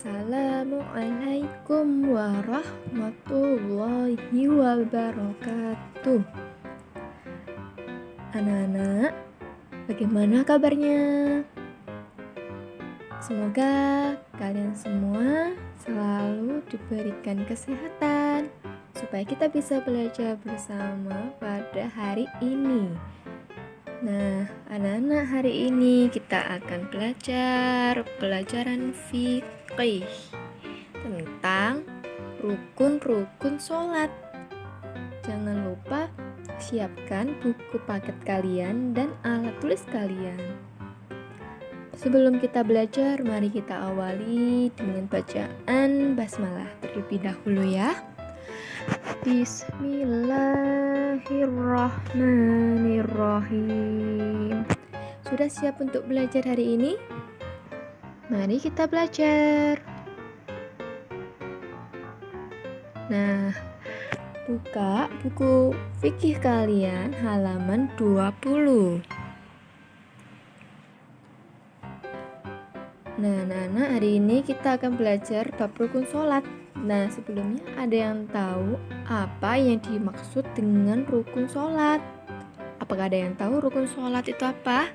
Assalamualaikum warahmatullahi wabarakatuh. Anak-anak, bagaimana kabarnya? Semoga kalian semua selalu diberikan kesehatan supaya kita bisa belajar bersama pada hari ini. Nah, anak-anak, hari ini kita akan belajar pelajaran fikih tentang rukun-rukun sholat. Jangan lupa siapkan buku paket kalian dan alat tulis kalian. Sebelum kita belajar, mari kita awali dengan bacaan basmalah terlebih dahulu ya. Bismillahirrahmanirrahim. Sudah siap untuk belajar hari ini? Mari kita belajar. Nah, buka buku fikih kalian halaman 20. Nah, anak-anak, hari ini kita akan belajar bab rukun sholat. Nah, sebelumnya ada yang tahu apa yang dimaksud dengan rukun sholat? Apakah ada yang tahu rukun sholat itu apa?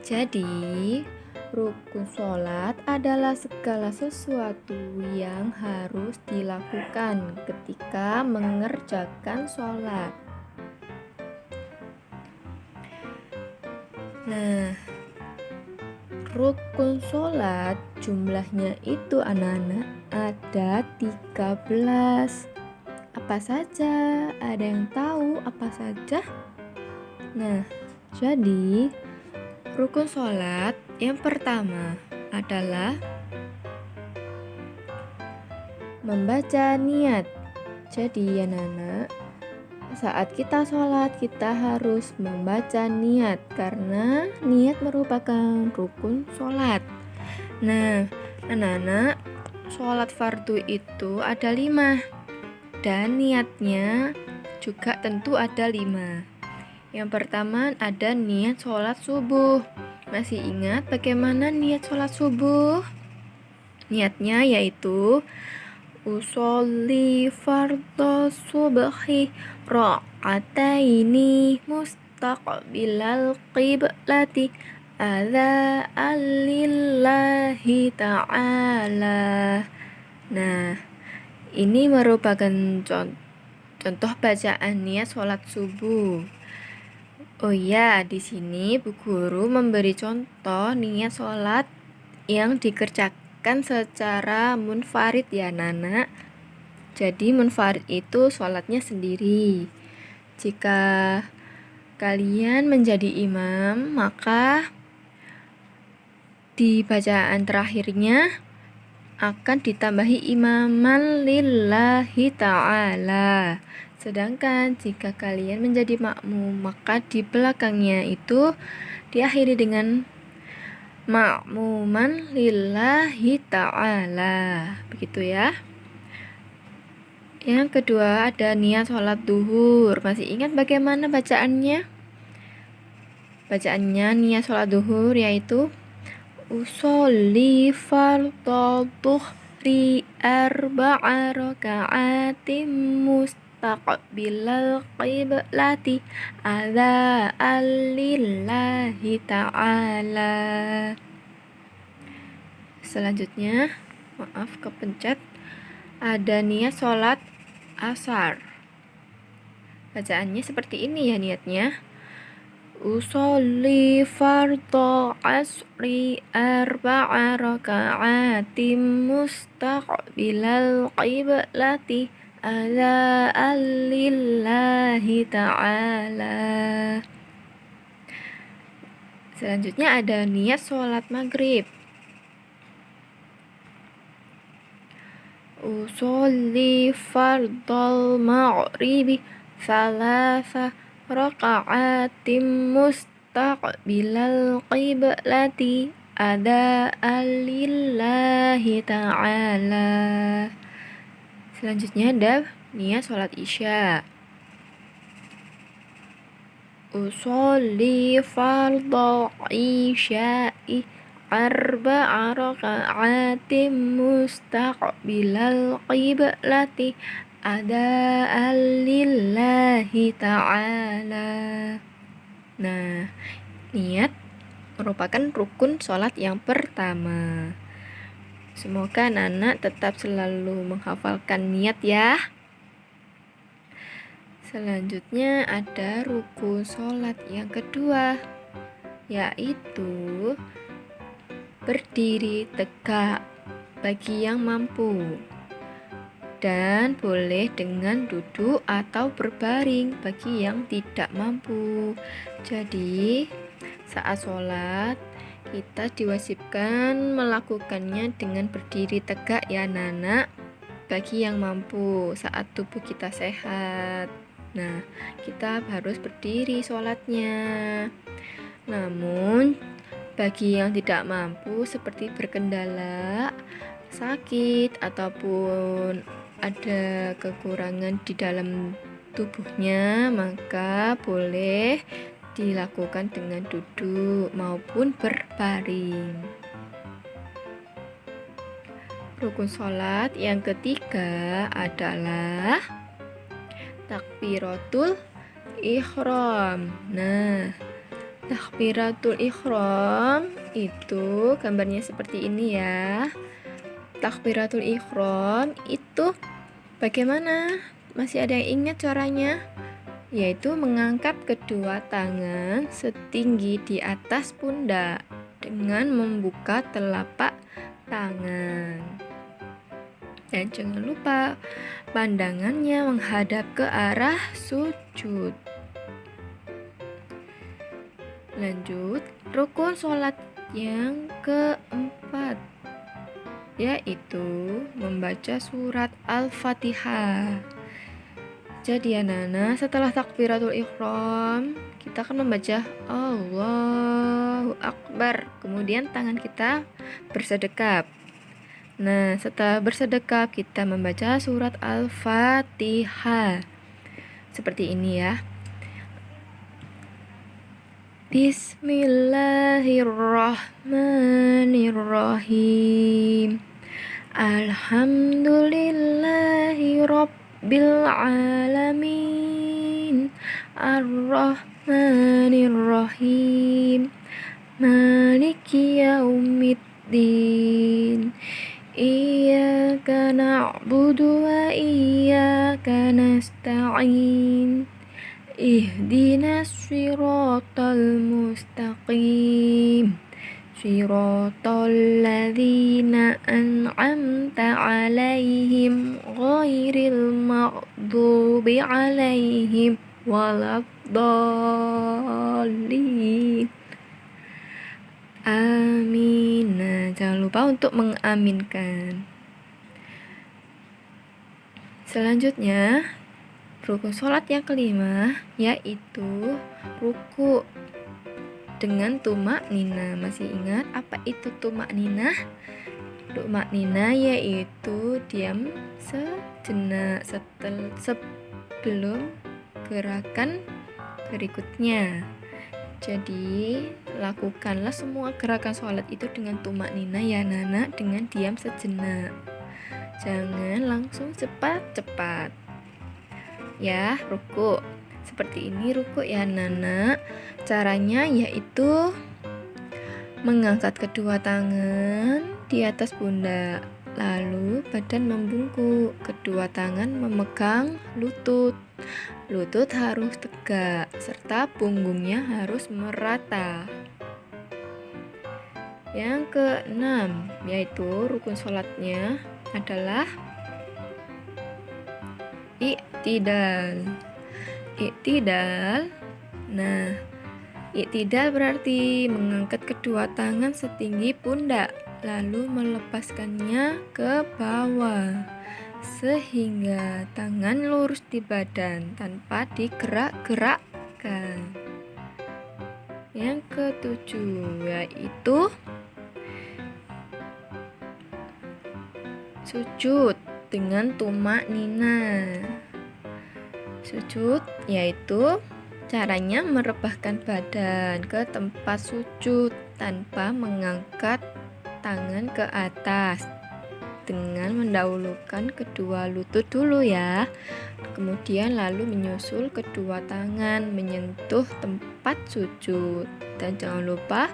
Jadi, rukun sholat adalah segala sesuatu yang harus dilakukan ketika mengerjakan sholat. Nah, rukun sholat jumlahnya itu anak-anak ada 13. Apa saja? Ada yang tahu apa saja? Nah, jadi rukun sholat yang pertama adalah membaca niat. Jadi anak-anak, saat kita sholat kita harus membaca niat karena niat merupakan rukun sholat. Nah, anak-anak, sholat fardu itu ada 5 dan niatnya juga tentu ada 5. Yang pertama ada niat sholat subuh. Masih ingat bagaimana niat sholat subuh? Niatnya yaitu usolli fardhu subhi ra'ataini mustaqbilal qiblati lillahi ta'ala. Nah, ini merupakan contoh bacaan niat sholat subuh. Oh iya, di sini Bu Guru memberi contoh niat sholat yang dikerjakan secara munfarid ya Nana. Jadi munfarid itu sholatnya sendiri. Jika kalian menjadi imam, maka di bacaan terakhirnya akan ditambahi imaman lillahi ta'ala. Sedangkan jika kalian menjadi makmum, maka di belakangnya itu diakhiri dengan makmuman lillahi ta'ala. Begitu ya. Yang kedua ada niat sholat duhur. Masih ingat bagaimana bacaannya? Bacaannya niat sholat duhur yaitu usolli fardhu dhuhri arba'a raka'atin mustaqbilal qiblati lillahi ta'ala. Selanjutnya, maaf kepencet, ada niat sholat asar. Bacaannya seperti ini ya niatnya. Usolli fardhu asri arba'a raka'atin mustaqbilal qiblati lillahi ta'ala. Selanjutnya ada niat sholat maghrib. Usolli fardhal maghribi salasa raka'atin mustaqbilal qiblati lillahi ta'ala. Selanjutnya ada niat sholat isya. Usolli fardhu isya'i arba'a raka'atim mustaqbilal qiblati ada'an lillahi ta'ala. Nah, niat merupakan rukun sholat yang pertama. Semoga anak-anak tetap selalu menghafalkan niat ya. Selanjutnya ada rukun sholat yang kedua, yaitu berdiri tegak bagi yang mampu, dan boleh dengan duduk atau berbaring bagi yang tidak mampu. Jadi saat sholat kita diwajibkan melakukannya dengan berdiri tegak ya anak-anak, bagi yang mampu saat tubuh kita sehat. Nah, kita harus berdiri sholatnya. Namun bagi yang tidak mampu seperti berkendala, sakit, ataupun ada kekurangan di dalam tubuhnya, maka boleh dilakukan dengan duduk maupun berbaring. Rukun sholat yang ketiga adalah takbiratul ihram. Nah, takbiratul ihram itu gambarnya seperti ini ya. Takbiratul ihram itu bagaimana? Masih ada yang ingat caranya? Yaitu mengangkat kedua tangan setinggi di atas pundak dengan membuka telapak tangan. Dan jangan lupa pandangannya menghadap ke arah sujud. Lanjut, rukun sholat yang keempat, yaitu membaca surat Al-Fatihah. Jadi anak-anak, setelah takbiratul ihram, kita akan membaca Allahu Akbar. Kemudian tangan kita bersedekap. Nah, setelah bersedekap, kita membaca surat Al-Fatihah. Seperti ini ya. Bismillahirrahmanirrahim. Alhamdulillahi Rabbil alamin, Ar-Rahmanir-Rahim, Maliki yaumiddin, Iyyaka na'budu wa iyyaka nasta'in, Ihdinas siratal mustaqim, Siratal ladzina an'amta 'alaihim ghairil maghdubi 'alaihim waladdallin. Amin. Nah, jangan lupa untuk mengaminkan. Selanjutnya, rukun sholat yang kelima yaitu ruku dengan tumak-nina. Masih ingat apa itu tumak-nina? Tumak-nina yaitu diam sejenak sebelum gerakan berikutnya. Jadi lakukanlah semua gerakan sholat itu dengan tumak-nina ya anak-anak, dengan diam sejenak. Jangan langsung cepat-cepat. Ya, ruku. Seperti ini ruku ya anak-anak. Caranya yaitu mengangkat kedua tangan di atas pundak, lalu badan membungkuk, kedua tangan memegang lutut. Lutut harus tegak serta punggungnya harus merata. Yang keenam yaitu rukun sholatnya adalah i'tidal. I'tidal. Nah, i'tidal berarti mengangkat kedua tangan setinggi pundak, lalu melepaskannya ke bawah sehingga tangan lurus di badan tanpa digerak-gerakkan. Yang ketujuh yaitu sujud dengan tumak-nina. Sujud yaitu caranya merebahkan badan ke tempat sujud tanpa mengangkat tangan ke atas, dengan mendahulukan kedua lutut dulu ya. Kemudian lalu menyusul kedua tangan menyentuh tempat sujud. Dan jangan lupa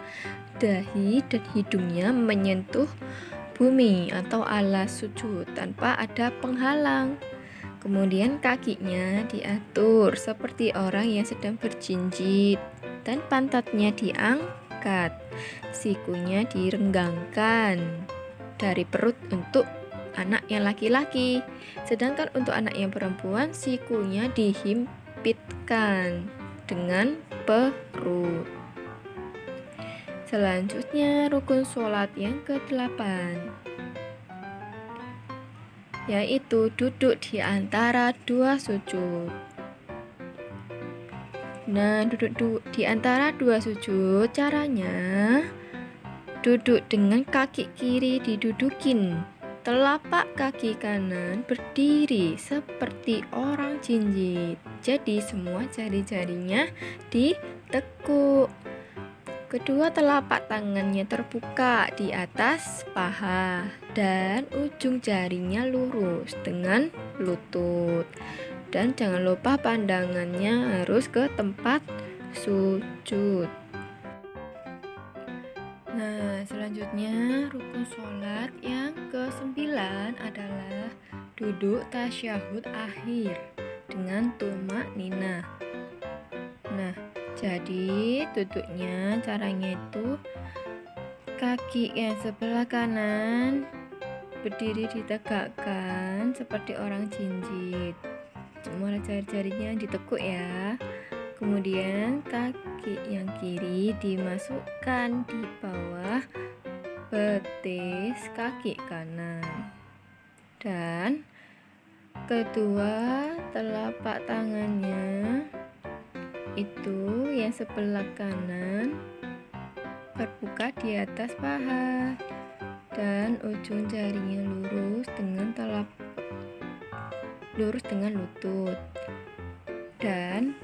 dahi dan hidungnya menyentuh bumi atau alas sujud tanpa ada penghalang. Kemudian kakinya diatur seperti orang yang sedang berjinjit dan pantatnya diangkat, sikunya direnggangkan dari perut untuk anak yang laki-laki, sedangkan untuk anak yang perempuan sikunya dihimpitkan dengan perut. Selanjutnya rukun sholat yang ke-8, yaitu duduk di antara dua sujud. Nah, duduk di antara dua sujud caranya duduk dengan kaki kiri didudukin, telapak kaki kanan berdiri seperti orang jinjit. Jadi semua jari-jarinya ditekuk. Kedua telapak tangannya terbuka di atas paha dan ujung jarinya lurus dengan lutut. Dan jangan lupa pandangannya harus ke tempat sujud. Nah, selanjutnya rukun sholat yang ke-9 adalah duduk tasyahud akhir dengan tumak-ninah. Nah, jadi duduknya caranya itu kaki yang sebelah kanan berdiri ditegakkan seperti orang jinjit. Semua jari-jarinya ditekuk ya. Kemudian kaki yang kiri dimasukkan di bawah betis kaki kanan. Dan kedua telapak tangannya itu yang sebelah kanan terbuka di atas paha dan ujung jarinya lurus dengan lutut. Dan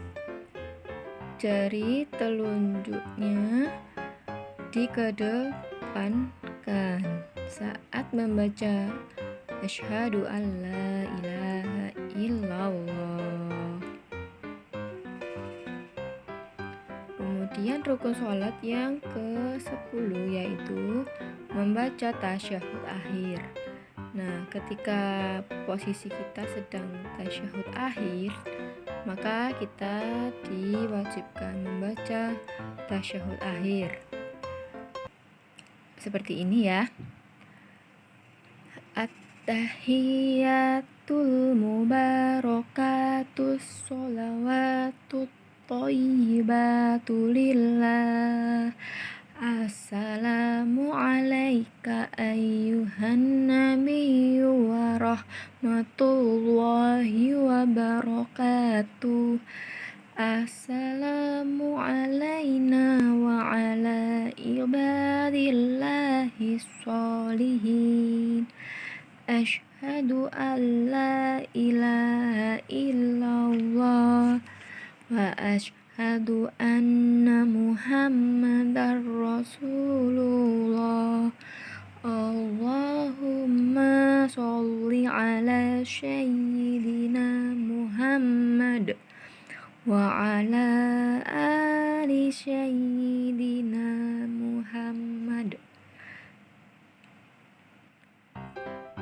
jari telunjuknya dikedepankan saat membaca asyhadu an la ilaha illallah. Kemudian rukun sholat yang ke-10 yaitu membaca tasyahud akhir. Nah, ketika posisi kita sedang tasyahud akhir, maka kita diwajibkan membaca tasyahud akhir seperti ini ya. At-tahiyatul mubarakatus sholawatut thayyibatu lillah. Assalamu alayka ayyuhan nabiyyu wa rahmatullahi wa barakatuh. Assalamu alayna wa ala ibadillahi sholihin. Asyhadu an la ilaha illallah wa asyhadu anna muhammadar rasulullah. Allahumma sholli ala sayyidina Muhammad wa ala ali sayyidina Muhammad.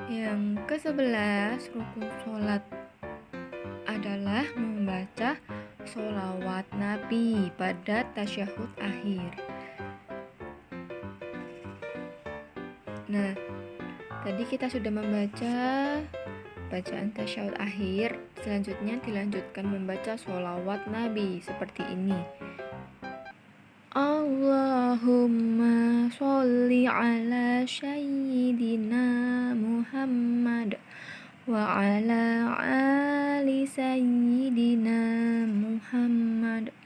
Yang ke-11 rukun sholat adalah membaca sholawat Nabi pada tasyahud akhir. Nah, tadi kita sudah membaca bacaan tasyahud akhir. Selanjutnya dilanjutkan membaca sholawat Nabi seperti ini. Allahumma sholli ala sayyidina Muhammad wa ala ali sayyidina Muhammad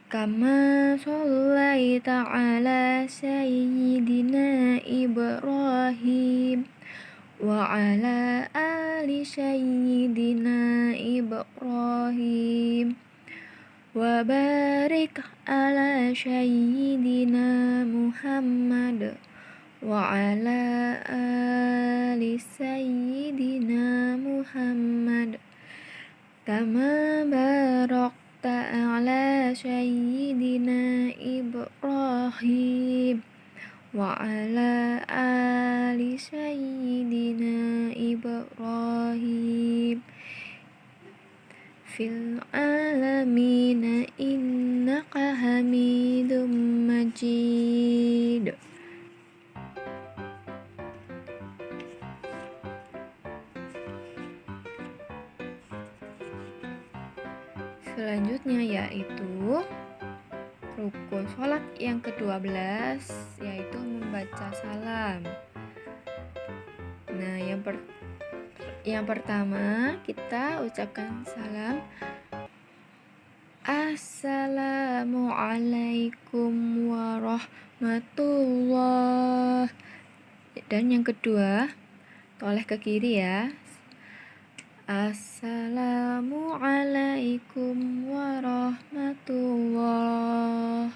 kama shallaita ala sayyidina Ibrahim wa ala ali sayyidina Ibrahim wa barik ala sayyidina Muhammad wa ala ali sayyidina Muhammad kama barakta ala sayyidina Ibrahim wa ala ali sayyidina Ibrahim fil alamin innaka hamidum majid. Selanjutnya yaitu rukun sholat yang ke-12, yaitu membaca salam. Nah, yang pertama kita ucapkan salam, Assalamualaikum warahmatullah. Dan yang kedua, toleh ke kiri ya. Assalamualaikum warahmatullah.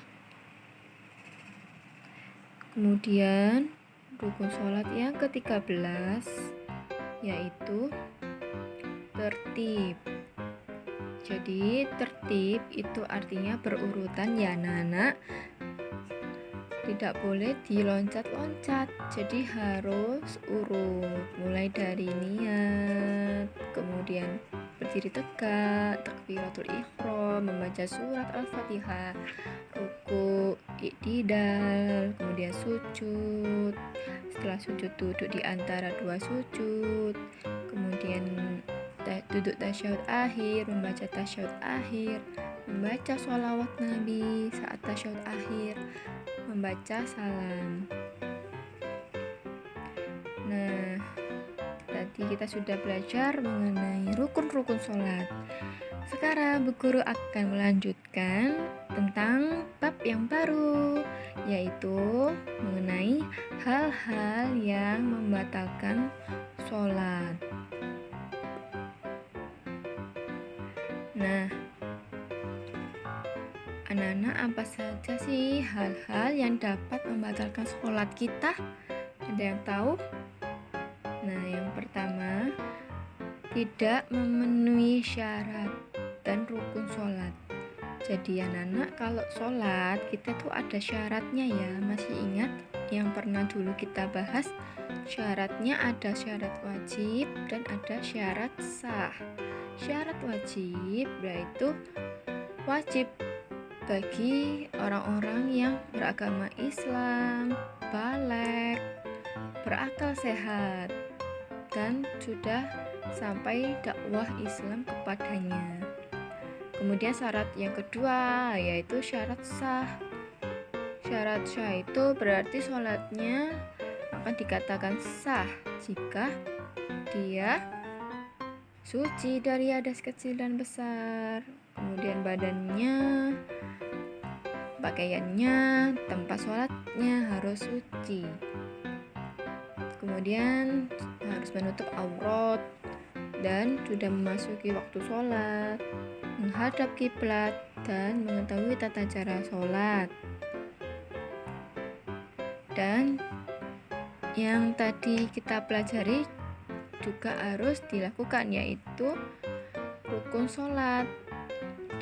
Kemudian rukun sholat yang ke-13 yaitu tertib. Jadi tertib itu artinya berurutan ya anak-anak. Tidak boleh diloncat-loncat, jadi harus urut, mulai dari niat, kemudian berdiri tegak, takbiratul ihram, membaca surat Al-Fatihah, ruku, i'tidal, kemudian sujud. Setelah sujud duduk di antara dua sujud, kemudian duduk tasyahud akhir, membaca tasyahud akhir, membaca sholawat Nabi saat tasyahud akhir, membaca salam. Nah, tadi kita sudah belajar mengenai rukun-rukun sholat. Sekarang Bu Guru akan melanjutkan tentang bab yang baru, yaitu mengenai hal-hal yang membatalkan sholat. Nah, anak-anak, apa saja sih hal-hal yang dapat membatalkan sholat kita? Ada yang tahu? Nah, yang pertama, tidak memenuhi syarat dan rukun sholat. Jadi anak-anak, kalau sholat kita tuh ada syaratnya ya. Masih ingat yang pernah dulu kita bahas? Syaratnya ada syarat wajib dan ada syarat sah. Syarat wajib yaitu wajib bagi orang-orang yang beragama Islam, baligh, berakal sehat, dan sudah sampai dakwah Islam kepadanya. Kemudian syarat yang kedua yaitu syarat sah. Syarat sah itu berarti sholatnya akan dikatakan sah jika dia suci dari hadas kecil dan besar, kemudian badannya, pakaiannya, tempat sholatnya harus suci, kemudian harus menutup aurat dan sudah memasuki waktu sholat, menghadap kiblat dan mengetahui tata cara sholat. Dan yang tadi kita pelajari juga harus dilakukan, yaitu rukun sholat.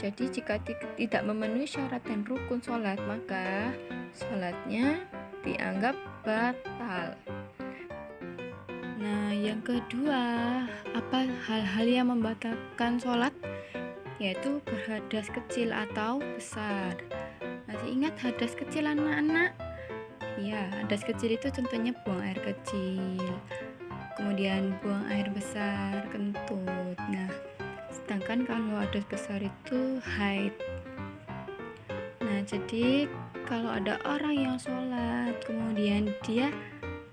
Jadi jika tidak memenuhi syarat dan rukun sholat, maka sholatnya dianggap batal. Nah, yang kedua, apa hal-hal yang membatalkan sholat? Yaitu berhadas kecil atau besar. Masih ingat hadas kecil anak-anak? Ya, hadas kecil itu contohnya buang air kecil, kemudian buang air besar, kentut. Nah, sedangkan kalau hadas besar itu haid. Nah, jadi kalau ada orang yang sholat kemudian dia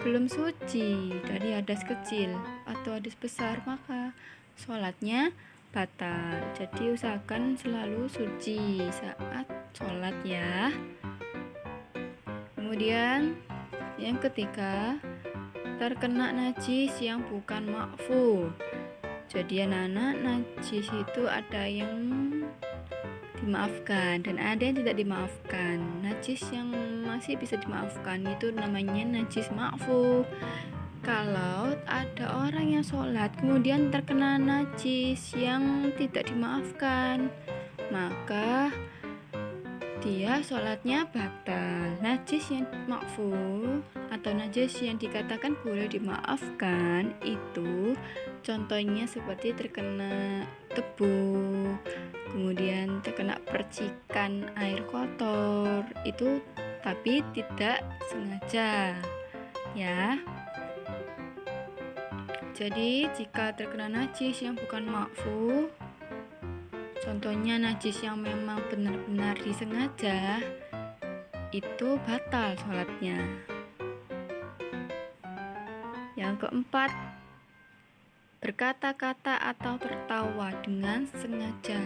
belum suci dari hadas kecil atau hadas besar, maka sholatnya batal. Jadi usahakan selalu suci saat sholat ya. Kemudian yang ketiga, terkena najis yang bukan makfu. Jadi anak-anak, najis itu ada yang dimaafkan dan ada yang tidak dimaafkan. Najis yang masih bisa dimaafkan itu namanya najis ma'fu. Kalau ada orang yang sholat kemudian terkena najis yang tidak dimaafkan, maka dia sholatnya batal. Najis yang ma'fu atau najis yang dikatakan boleh dimaafkan itu contohnya seperti terkena debu, kemudian terkena percikan air kotor itu tapi tidak sengaja ya. Jadi jika terkena najis yang bukan ma'fu, contohnya najis yang memang benar-benar disengaja, itu batal sholatnya. Yang keempat, berkata-kata atau tertawa dengan sengaja.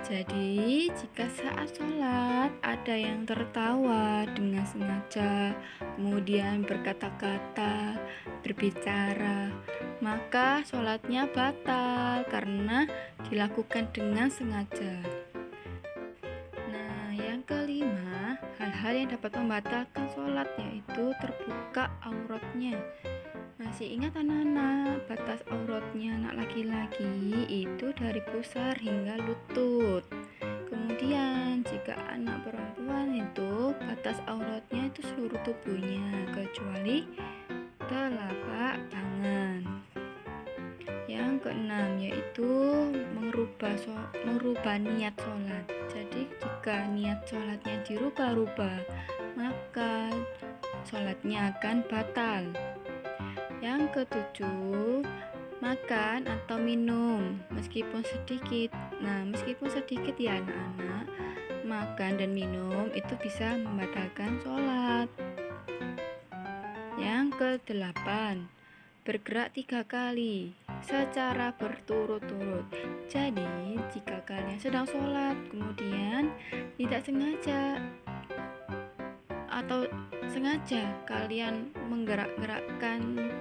Jadi jika saat sholat ada yang tertawa dengan sengaja, kemudian berkata-kata, berbicara, maka sholatnya batal karena dilakukan dengan sengaja. Nah, yang kelima, hal-hal yang dapat membatalkan sholat yaitu terbuka auratnya. Masih ingat anak-anak, batas auratnya anak laki-laki itu dari pusar hingga lutut. Kemudian jika anak perempuan itu batas auratnya itu seluruh tubuhnya kecuali telapak tangan. Yang keenam yaitu merubah niat sholat. Jadi jika niat sholatnya dirubah-rubah, maka sholatnya akan batal. Yang ketujuh, makan atau minum meskipun sedikit. Nah, meskipun sedikit ya anak-anak, makan dan minum itu bisa membatalkan sholat. Yang kedelapan, bergerak 3 kali secara berturut-turut. Jadi jika kalian sedang sholat kemudian tidak sengaja atau sengaja kalian menggerak-gerakkan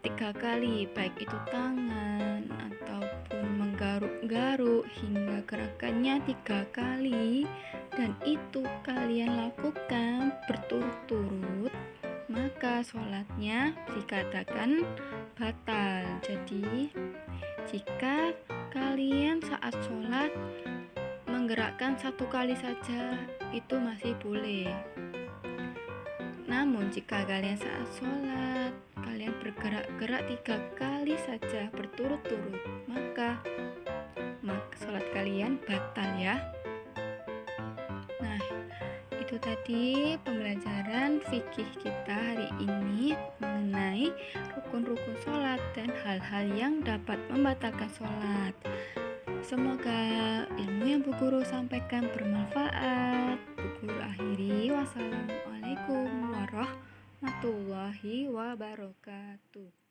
3 kali, baik itu tangan ataupun menggaruk-garuk hingga gerakannya 3 kali, dan itu kalian lakukan berturut-turut, maka sholatnya dikatakan batal. Jadi jika kalian saat sholat menggerakkan 1 kali saja itu masih boleh. Namun jika kalian saat sholat kalian bergerak-gerak 3 kali saja berturut-turut, maka sholat kalian batal ya. Nah, itu tadi pembelajaran fikih kita hari ini mengenai rukun-rukun sholat dan hal-hal yang dapat membatalkan sholat. Semoga ilmu yang Bu Guru sampaikan bermanfaat. Bu Guru akhiri, wassalamualaikum warahmatullahi wabarakatuh.